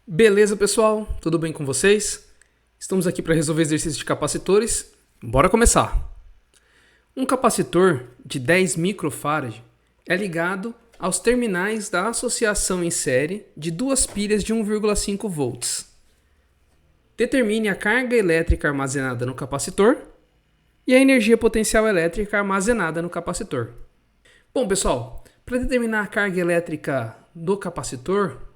Beleza, pessoal? Tudo bem com vocês? Estamos aqui para resolver exercícios de capacitores. Bora começar! Um capacitor de 10 microfarad é ligado aos terminais da associação em série de duas pilhas de 1,5 volts. Determine a carga elétrica armazenada no capacitor e a energia potencial elétrica armazenada no capacitor. Bom, pessoal, para determinar a carga elétrica do capacitor,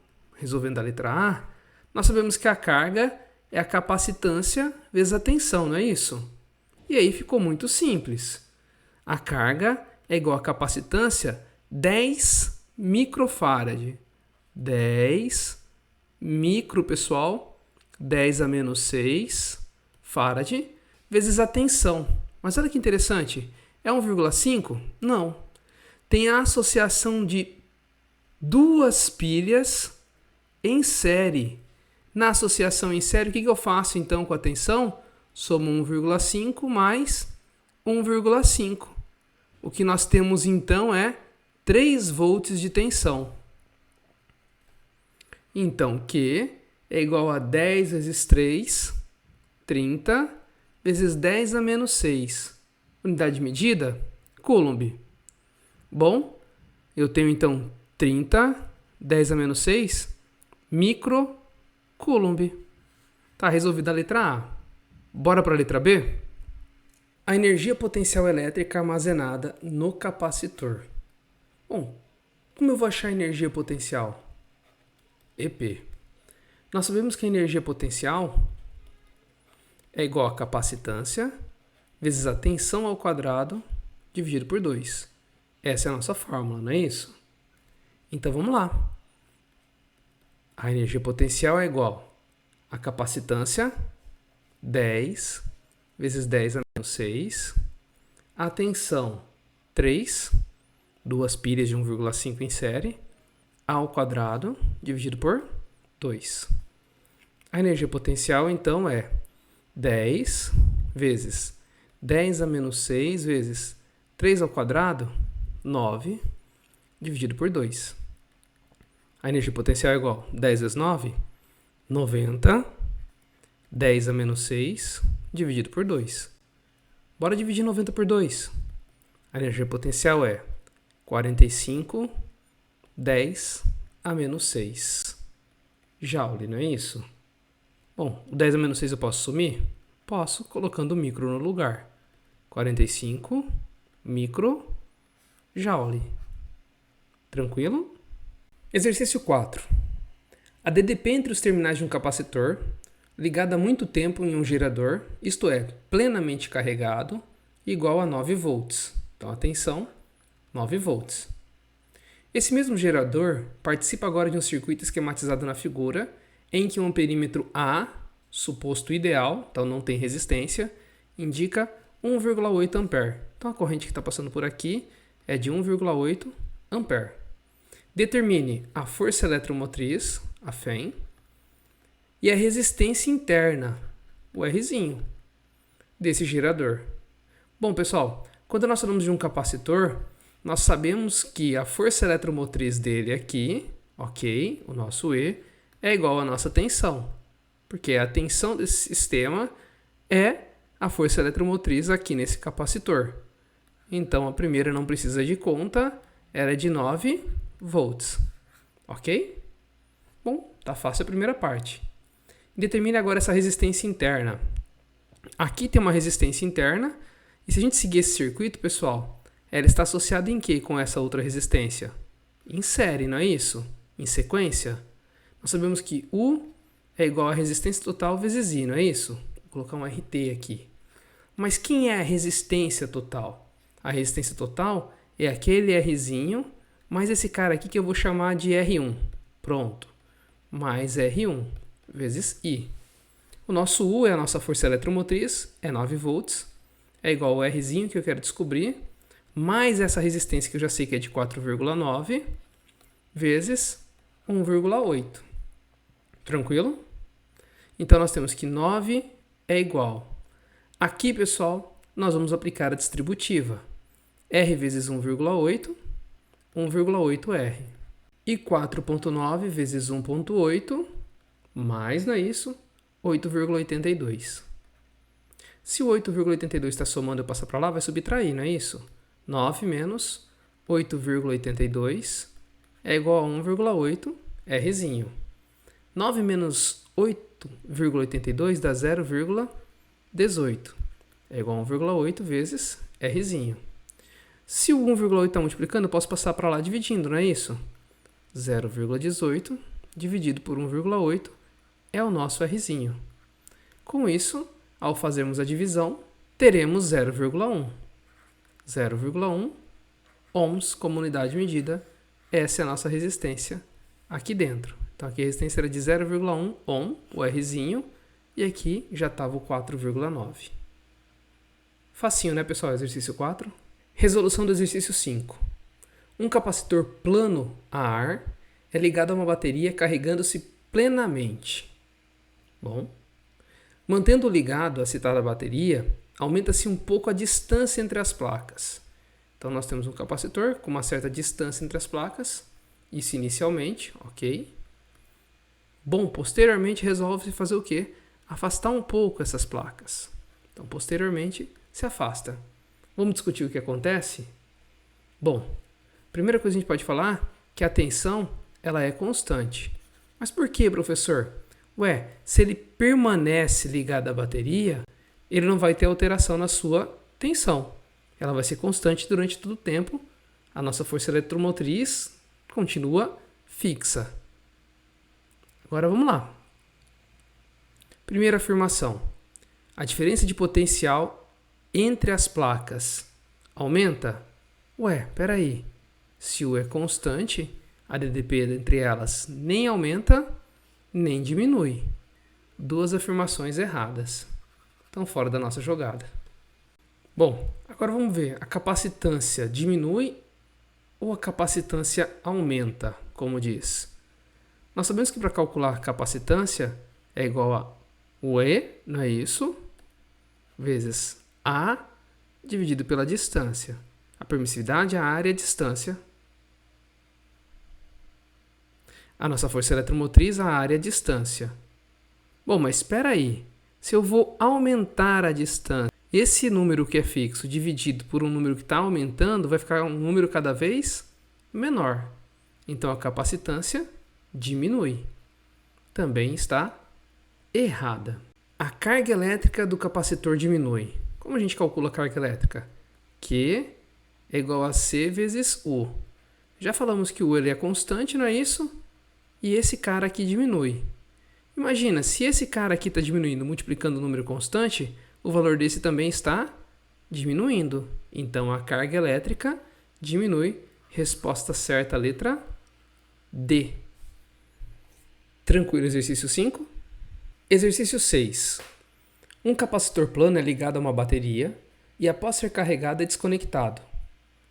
resolvendo a letra A, nós sabemos que a carga é a capacitância vezes a tensão, não é isso? E aí ficou muito simples. A carga é igual a capacitância 10 microfarad. 10 micro, pessoal, 10 a menos 6 farad, vezes a tensão. Mas olha que interessante, é 1,5? Não. Tem a associação de duas pilhas em série. Na associação em série, o que eu faço então com a tensão? Somo 1,5 mais 1,5. O que nós temos então é 3 volts de tensão. Então, Q é igual a 10 vezes 3, 30, vezes 10 a menos 6. Unidade de medida? Coulomb. Bom, eu tenho então 30, 10 a menos 6, microcoulomb. Tá resolvida a letra A. Bora para a letra B? A energia potencial elétrica armazenada no capacitor. Bom, como eu vou achar a energia potencial? EP. Nós sabemos que a energia potencial é igual a capacitância vezes a tensão ao quadrado dividido por 2. Essa é a nossa fórmula, não é isso? Então vamos lá. A energia potencial é igual a capacitância 10 vezes 10 a menos 6, a tensão 3, duas pilhas de 1,5 em série, ao quadrado dividido por 2. A energia potencial então é 10 vezes 10 a menos 6 vezes 3 ao quadrado, 9, dividido por 2. A energia potencial é igual a 10 vezes 9, 90, 10 a menos 6, dividido por 2. Bora dividir 90 por 2. A energia potencial é 45, 10 a menos 6 joule, não é isso? Bom, o 10 a menos 6 eu posso sumir? Posso, colocando o micro no lugar. 45 micro joule. Tranquilo? Exercício 4. A DDP entre os terminais de um capacitor, ligado há muito tempo em um gerador, isto é, plenamente carregado, igual a 9 volts. Então, atenção, 9 volts. Esse mesmo gerador participa agora de um circuito esquematizado na figura, em que um perímetro A, suposto ideal, então não tem resistência, indica 1,8 ampere. Então, a corrente que está passando por aqui é de 1,8 ampere. Determine a força eletromotriz, a FEM, e a resistência interna, o Rzinho, desse gerador. Bom, pessoal, quando nós falamos de um capacitor, nós sabemos que a força eletromotriz dele aqui, ok, o nosso E, é igual à nossa tensão, porque a tensão desse sistema é a força eletromotriz aqui nesse capacitor. Então, a primeira não precisa de conta, ela é de 9 volts, ok? Bom, tá fácil a primeira parte. Determine agora essa resistência interna. Aqui tem uma resistência interna, e se a gente seguir esse circuito, pessoal, ela está associada em que com essa outra resistência? Em série, não é isso? Em sequência? Nós sabemos que U é igual a resistência total vezes I, não é isso? Vou colocar um RT aqui. Mas quem é a resistência total? A resistência total é aquele Rzinho, mais esse cara aqui que eu vou chamar de R1. Pronto. Mais R1 vezes I. O nosso U é a nossa força eletromotriz, é 9 volts. É igual ao Rzinho que eu quero descobrir, mais essa resistência que eu já sei que é de 4,9, vezes 1,8. Tranquilo? Então, nós temos que 9 é igual. Aqui, pessoal, nós vamos aplicar a distributiva. R vezes 1,8, 1,8R. E 4,9 vezes 1,8 mais, não é isso? 8,82. Se o 8,82 está somando, eu passo para lá, vai subtrair, não é isso? 9 menos 8,82 é igual a 1,8, Rzinho. 9 menos 8,82 dá 0,18. É igual a 1,8 vezes Rzinho. Se o 1,8 está multiplicando, eu posso passar para lá dividindo, não é isso? 0,18 dividido por 1,8 é o nosso Rzinho. Com isso, ao fazermos a divisão, teremos 0,1. 0,1 ohms como unidade de medida. Essa é a nossa resistência aqui dentro. Então aqui a resistência era de 0,1 ohm, o Rzinho, e aqui já estava o 4,9. Facinho, né, pessoal? Exercício 4. Resolução do exercício 5. Um capacitor plano a ar é ligado a uma bateria carregando-se plenamente. Bom, mantendo ligado a citada bateria, aumenta-se um pouco a distância entre as placas. Então nós temos um capacitor com uma certa distância entre as placas, isso inicialmente, ok? Bom, posteriormente resolve-se fazer o quê? Afastar um pouco essas placas. Então posteriormente se afasta. Vamos discutir o que acontece? Bom, primeira coisa que a gente pode falar é que a tensão ela é constante. Mas por que, professor? Ué, se ele permanece ligado à bateria, ele não vai ter alteração na sua tensão. Ela vai ser constante durante todo o tempo. A nossa força eletromotriz continua fixa. Agora vamos lá. Primeira afirmação. A diferença de potencial entre as placas aumenta? Ué, peraí. Se U é constante, a DDP entre elas nem aumenta, nem diminui. Duas afirmações erradas. Estão fora da nossa jogada. Bom, agora vamos ver. A capacitância diminui ou a capacitância aumenta, como diz? Nós sabemos que para calcular a capacitância é igual a o E, não é isso? Vezes A dividido pela distância. A permissividade é a área e a distância. A nossa força eletromotriz, a área e a distância. Bom, mas espera aí. Se eu vou aumentar a distância, esse número que é fixo dividido por um número que está aumentando, vai ficar um número cada vez menor. Então a capacitância diminui. Também está errada. A carga elétrica do capacitor diminui. Como a gente calcula a carga elétrica? Q é igual a C vezes U. Já falamos que o U ele é constante, não é isso? E esse cara aqui diminui. Imagina, se esse cara aqui está diminuindo, multiplicando o número constante, o valor desse também está diminuindo. Então a carga elétrica diminui. Resposta certa, letra D. Tranquilo, exercício 5. Exercício 6. Um capacitor plano é ligado a uma bateria e após ser carregado é desconectado.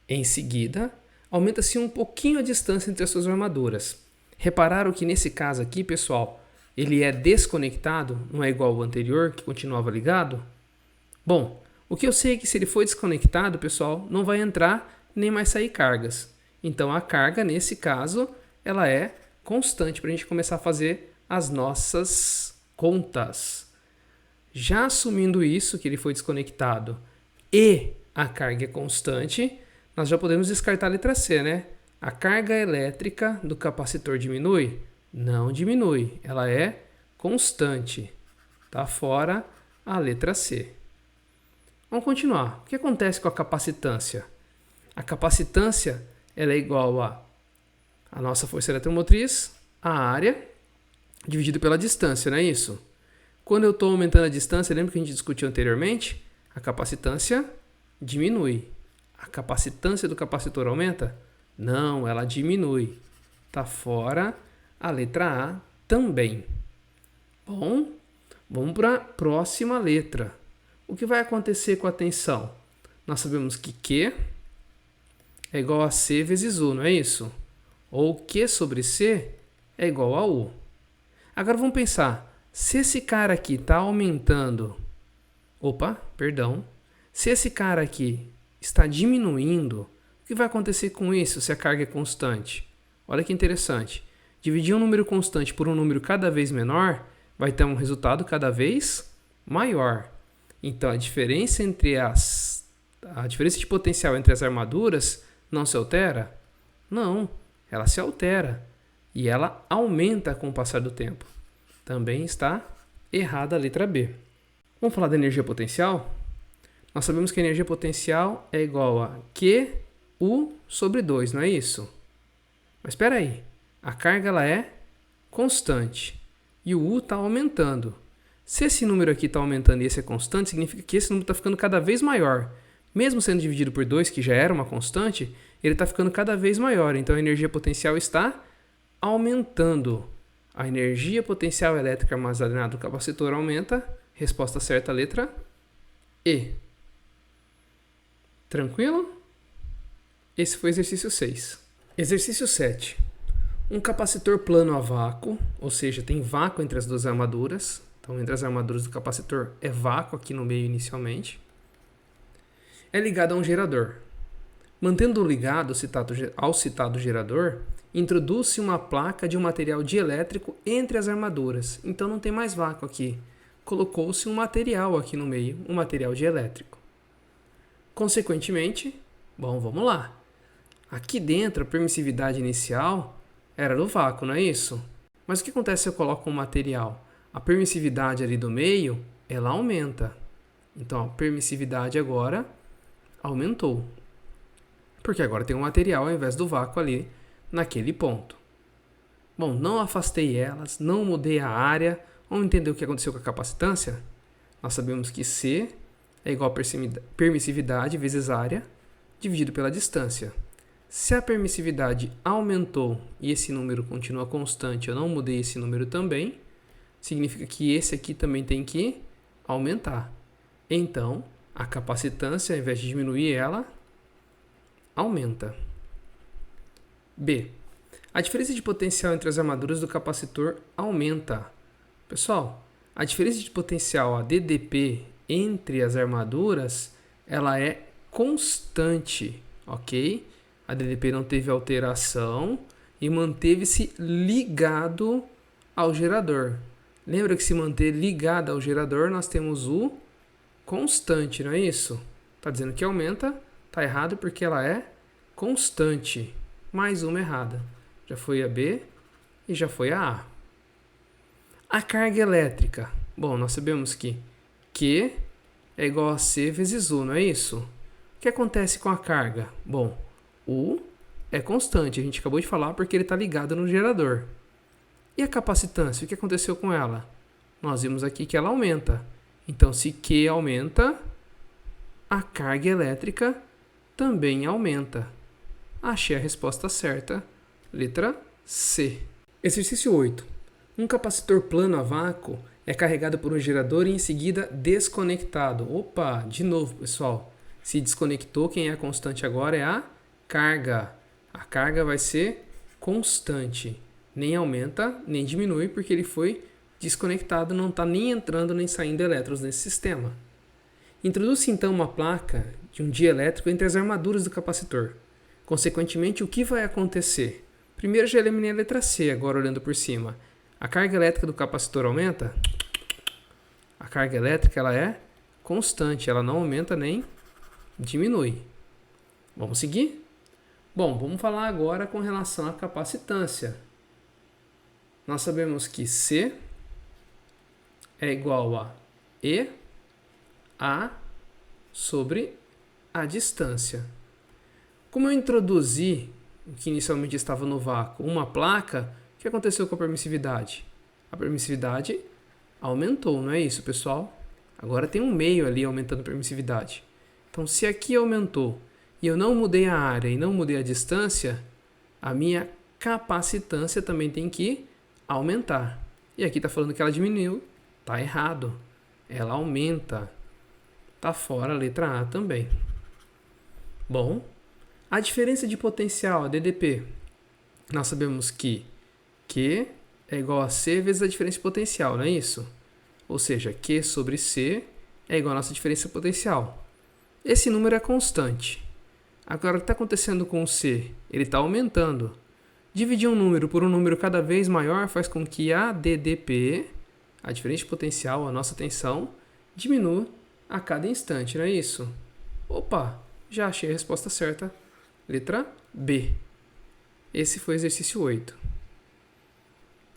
Em seguida, aumenta-se um pouquinho a distância entre as suas armaduras. Repararam que nesse caso aqui, pessoal, ele é desconectado, não é igual ao anterior, que continuava ligado? Bom, o que eu sei é que se ele for desconectado, pessoal, não vai entrar nem mais sair cargas. Então a carga, nesse caso, ela é constante para a gente começar a fazer as nossas contas. Já assumindo isso, que ele foi desconectado e a carga é constante, nós já podemos descartar a letra C, né? A carga elétrica do capacitor diminui? Não diminui, ela é constante. Tá fora a letra C. Vamos continuar. O que acontece com a capacitância? A capacitância ela é igual a nossa força eletromotriz, a área, dividido pela distância, não é isso? Quando eu estou aumentando a distância, lembra que a gente discutiu anteriormente? A capacitância diminui. A capacitância do capacitor aumenta? Não, ela diminui. Está fora a letra A também. Bom, vamos para a próxima letra. O que vai acontecer com a tensão? Nós sabemos que Q é igual a C vezes U, não é isso? Ou Q sobre C é igual a U. Agora vamos pensar, se esse cara aqui está aumentando, se esse cara aqui está diminuindo, o que vai acontecer com isso se a carga é constante? Olha que interessante. Dividir um número constante por um número cada vez menor vai ter um resultado cada vez maior. Então, a diferença de potencial entre as armaduras não se altera? Não, ela se altera. E ela aumenta com o passar do tempo. Também está errada a letra B. Vamos falar da energia potencial? Nós sabemos que a energia potencial é igual a QU sobre 2, não é isso? Mas espera aí, a carga ela é constante e o U está aumentando. Se esse número aqui está aumentando e esse é constante, significa que esse número está ficando cada vez maior. Mesmo sendo dividido por 2, que já era uma constante, ele está ficando cada vez maior. Então a energia potencial está aumentando. A energia potencial elétrica armazenada no capacitor aumenta. Resposta certa, letra E. Tranquilo? Esse foi o exercício 6. Exercício 7. Um capacitor plano a vácuo, ou seja, tem vácuo entre as duas armaduras. Então, entre as armaduras do capacitor é vácuo aqui no meio inicialmente. É ligado a um gerador. Mantendo ligado ao citado gerador, introduz-se uma placa de um material dielétrico entre as armaduras. Então não tem mais vácuo aqui. Colocou-se um material aqui no meio, um material dielétrico. Consequentemente, vamos lá. Aqui dentro a permissividade inicial era do vácuo, não é isso? Mas o que acontece se eu coloco um material? A permissividade ali do meio, ela aumenta. Então a permissividade agora aumentou. Porque agora tem um material ao invés do vácuo ali naquele ponto. Bom, não afastei elas, não mudei a área. Vamos entender o que aconteceu com a capacitância? Nós sabemos que C é igual a permissividade vezes área dividido pela distância. Se a permissividade aumentou e esse número continua constante, eu não mudei esse número também, significa que esse aqui também tem que aumentar. Então, a capacitância, ao invés de diminuir ela, aumenta. B. A diferença de potencial entre as armaduras do capacitor aumenta. Pessoal, a diferença de potencial, a DDP, entre as armaduras, ela é constante, ok? A DDP não teve alteração e manteve-se ligado ao gerador. Lembra que se manter ligado ao gerador, nós temos o constante, não é isso? Está dizendo que aumenta, está errado porque ela é constante. Mais uma errada. Já foi a B e já foi a A. A carga elétrica. Bom, nós sabemos que Q é igual a C vezes U, não é isso? O que acontece com a carga? Bom, U é constante, a gente acabou de falar porque ele está ligado no gerador. E a capacitância, o que aconteceu com ela? Nós vimos aqui que ela aumenta. Então, se Q aumenta, a carga elétrica também aumenta. Achei a resposta certa, letra C. Exercício 8. Um capacitor plano a vácuo é carregado por um gerador e em seguida desconectado. Opa, de novo, pessoal. Se desconectou, quem é a constante agora é a carga. A carga vai ser constante. Nem aumenta, nem diminui, porque ele foi desconectado, não está nem entrando nem saindo elétrons nesse sistema. Introduz-se então uma placa de um dielétrico entre as armaduras do capacitor. Consequentemente, o que vai acontecer? Primeiro já eliminei a letra C, agora olhando por cima. A carga elétrica do capacitor aumenta? A carga elétrica ela é constante, ela não aumenta nem diminui. Vamos seguir? Bom, vamos falar agora com relação à capacitância. Nós sabemos que C é igual a EA sobre a distância. Como eu introduzi o que inicialmente estava no vácuo, uma placa, o que aconteceu com a permissividade? A permissividade aumentou, não é isso, pessoal? Agora tem um meio ali aumentando a permissividade. Então, se aqui aumentou e eu não mudei a área e não mudei a distância, a minha capacitância também tem que aumentar. E aqui está falando que ela diminuiu. Está errado. Ela aumenta. Está fora a letra A também. Bom, a diferença de potencial, a DDP. Nós sabemos que Q é igual a C vezes a diferença de potencial, não é isso? Ou seja, Q sobre C é igual a nossa diferença de potencial. Esse número é constante. Agora, o que está acontecendo com o C? Ele está aumentando. Dividir um número por um número cada vez maior faz com que a DDP, a diferença de potencial, a nossa tensão, diminua a cada instante, não é isso? Opa, já achei a resposta certa. Letra B. Esse foi o exercício 8.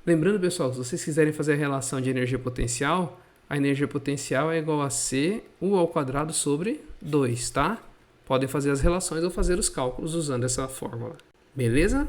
Lembrando, pessoal, se vocês quiserem fazer a relação de energia potencial, a energia potencial é igual a C_U² sobre 2, tá? Podem fazer as relações ou fazer os cálculos usando essa fórmula. Beleza?